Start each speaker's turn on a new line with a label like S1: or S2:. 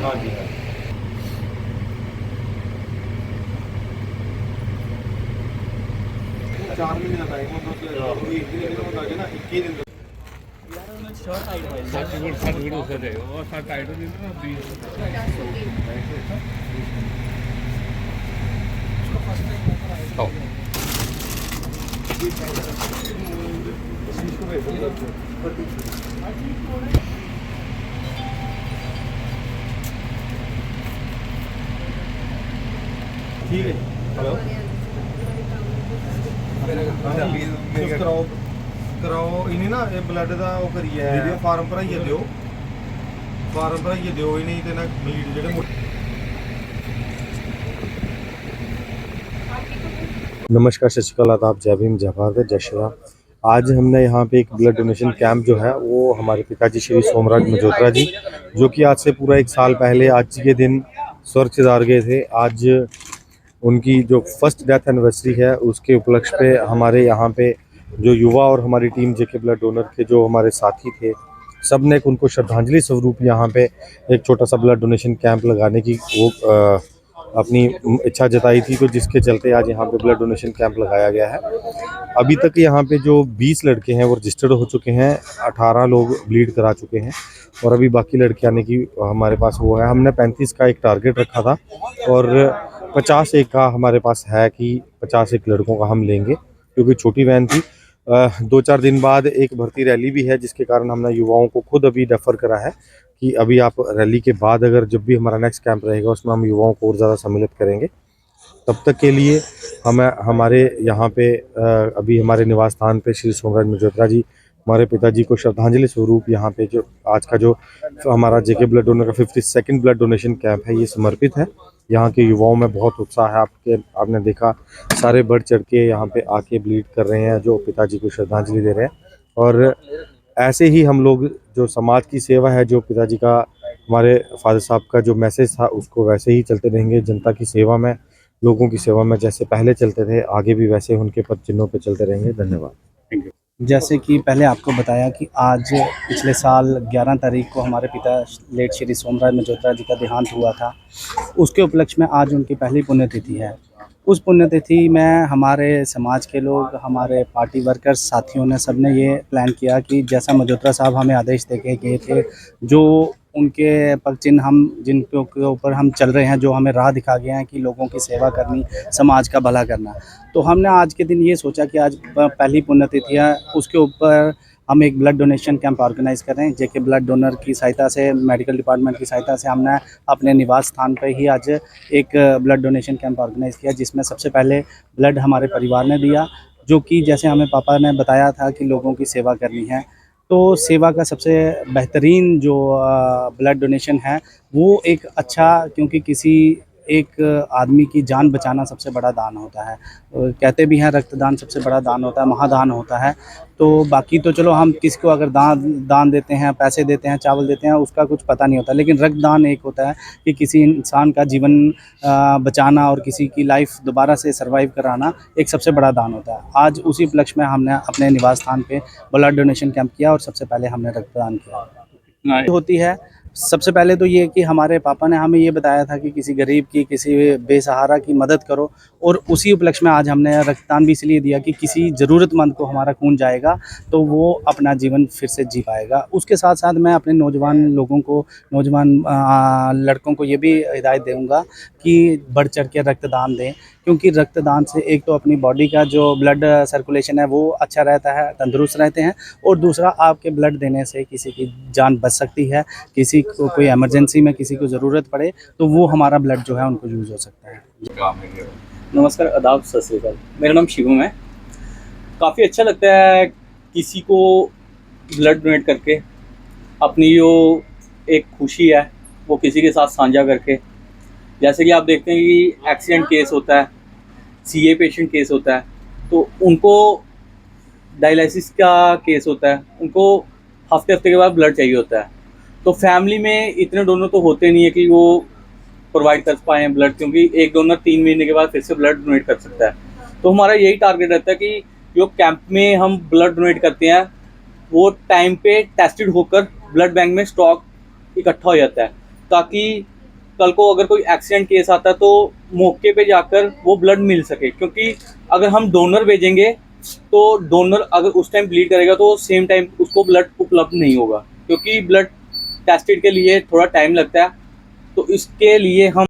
S1: हाँ जी हाँ। 4 महीने का टाइम हो तो 1 दिन होता है ना 21 दिन सर्टिफिकेट उससे दे और साथ टाइटल दे ना 20 ठीक है। हेलो कराओ कराओ इन्हें ना ये ब्लड का वो करिए फार्म भराइए दियो फार्म भराइए दियो इन्हें ते ना ब्लीड जेह्ड़े
S2: नमस्कार, सत श्री अकाल, आदाब, जय भीम, जय भारत, जय श्री राम। आज हमने यहाँ पे एक ब्लड डोनेशन कैंप जो है वो हमारे पिताजी श्री सोमराज मजोत्रा जी, जो कि आज से पूरा 1 साल पहले आज के दिन स्वर्ग सिधार गए थे। आज उनकी जो फर्स्ट डेथ एनिवर्सरी है उसके उपलक्ष्य पे हमारे यहाँ पे जो युवा और हमारी टीम जेके ब्लड डोनर के जो हमारे साथी थे, सब ने उनको श्रद्धांजलि स्वरूप यहाँ पे एक छोटा सा ब्लड डोनेशन कैंप लगाने की वो अपनी इच्छा जताई थी, तो जिसके चलते आज यहाँ पे ब्लड डोनेशन कैंप लगाया गया है। अभी तक यहाँ पे जो 20 लड़के हैं वो रजिस्टर्ड हो चुके हैं, 18 लोग ब्लीड करा चुके हैं और अभी बाकी लड़के आने की हमारे पास वो है। हमने 35 का एक टारगेट रखा था और 50 एक का हमारे पास है कि 50 एक लड़कों का हम लेंगे, क्योंकि छोटी वैन थी। 2-4 दिन बाद एक भर्ती रैली भी है, जिसके कारण हमने युवाओं को खुद अभी रेफ़र करा है कि अभी आप रैली के बाद अगर जब भी हमारा नेक्स्ट कैंप रहेगा उसमें हम युवाओं को और ज़्यादा सम्मिलित करेंगे। तब तक के लिए हमें हमारे यहाँ पे अभी हमारे निवास स्थान पे श्री सोमराज मजोत्रा जी हमारे पिताजी को श्रद्धांजलि स्वरूप यहाँ पे जो आज का जो हमारा जेके ब्लड डोनर का 52nd ब्लड डोनेशन कैंप है ये समर्पित है। यहाँ के युवाओं में बहुत उत्साह है। आपने देखा सारे बढ़ चढ़ के यहाँ पे आके ब्लीड कर रहे हैं, जो पिताजी को श्रद्धांजलि दे रहे हैं। और ऐसे ही हम लोग जो समाज की सेवा है, जो पिताजी का हमारे फादर साहब का जो मैसेज था उसको वैसे ही चलते रहेंगे। जनता की सेवा में, लोगों की सेवा में जैसे पहले चलते थे आगे भी वैसे उनके पद चिन्हों पे चलते रहेंगे। धन्यवाद। Thank you.
S3: जैसे कि पहले आपको बताया कि आज पिछले साल 11 तारीख को हमारे पिता लेट श्री सोमराज मजोत्रा जी का देहांत हुआ था। उसके उपलक्ष्य में आज उनकी पहली पुण्यतिथि है। उस पुण्यतिथि में हमारे समाज के लोग, हमारे पार्टी वर्कर्स साथियों ने सबने ये प्लान किया कि जैसा मजोत्रा साहब हमें आदेश दे के गए थे, जो उनके पग चिन्ह हम जिनके ऊपर हम चल रहे हैं, जो हमें राह दिखा गए हैं कि लोगों की सेवा करनी, समाज का भला करना, तो हमने आज के दिन ये सोचा कि आज पहली पुण्यतिथि है, उसके ऊपर हम एक ब्लड डोनेशन कैंप ऑर्गेनाइज़ कर रहे हैं। जेके ब्लड डोनर की सहायता से, मेडिकल डिपार्टमेंट की सहायता से हमने अपने निवास स्थान पर ही आज एक ब्लड डोनेशन कैंप ऑर्गेनाइज़ किया, जिसमें सबसे पहले ब्लड हमारे परिवार ने दिया, जो कि जैसे हमें पापा ने बताया था कि लोगों की सेवा करनी है। तो सेवा का सबसे बेहतरीन जो ब्लड डोनेशन है वो एक अच्छा, क्योंकि किसी एक आदमी की जान बचाना सबसे बड़ा दान होता है। कहते भी हैं रक्तदान सबसे बड़ा दान होता है, महादान होता है। तो बाकी तो चलो हम किसी को अगर दान देते हैं, पैसे देते हैं, चावल देते हैं, उसका कुछ पता नहीं होता, लेकिन रक्तदान एक होता है कि किसी इंसान का जीवन बचाना और किसी की लाइफ दोबारा से सर्वाइव कराना एक सबसे बड़ा दान होता है। आज उसी उपलक्ष्य में हमने अपने निवास स्थान पे ब्लड डोनेशन कैंप किया और सबसे पहले हमने रक्तदान किया। होती है सबसे पहले तो ये कि हमारे पापा ने हमें ये बताया था कि किसी गरीब की, किसी बेसहारा की मदद करो, और उसी उपलक्ष्य में आज हमने रक्तदान भी इसलिए दिया कि किसी ज़रूरतमंद को हमारा खून जाएगा तो वो अपना जीवन फिर से जी पाएगा। उसके साथ साथ मैं अपने नौजवान लोगों को, नौजवान लड़कों को ये भी हिदायत दूँगा कि बढ़ चढ़ के रक्तदान दें, क्योंकि रक्तदान से एक तो अपनी बॉडी का जो ब्लड सर्कुलेशन है वो अच्छा रहता है, तंदुरुस्त रहते हैं, और दूसरा आपके ब्लड देने से किसी की जान बच सकती है। किसी को कोई इमरजेंसी में किसी को ज़रूरत पड़े तो वो हमारा ब्लड जो है उनको यूज़ हो सकता है।
S4: नमस्कार, आदाब, सत श्री अकाल। मेरा नाम शिवम है। काफ़ी अच्छा लगता है किसी को ब्लड डोनेट करके, अपनी जो एक खुशी है वो किसी के साथ साझा करके। जैसे कि आप देखते हैं कि एक्सीडेंट केस होता है, सीए पेशेंट केस होता है, तो उनको डायलिसिस का केस होता है, उनको हफ्ते के बाद ब्लड चाहिए होता है। तो फैमिली में इतने डोनर तो होते नहीं है कि वो प्रोवाइड कर पाए हैं ब्लड, क्योंकि एक डोनर 3 महीने के बाद फिर से ब्लड डोनेट कर सकता है। तो हमारा यही टारगेट रहता है कि जो कैंप में हम ब्लड डोनेट करते हैं वो टाइम पे टेस्टेड होकर ब्लड बैंक में स्टॉक इकट्ठा हो जाता है, ताकि कल को अगर कोई एक्सीडेंट केस आता है तो मौके पे जाकर वो ब्लड मिल सके। क्योंकि अगर हम डोनर भेजेंगे तो डोनर अगर उस टाइम ब्लीड करेगा तो सेम टाइम उसको ब्लड उपलब्ध नहीं होगा, क्योंकि ब्लड टेस्टेड के लिए थोड़ा टाइम लगता है। तो इसके लिए हम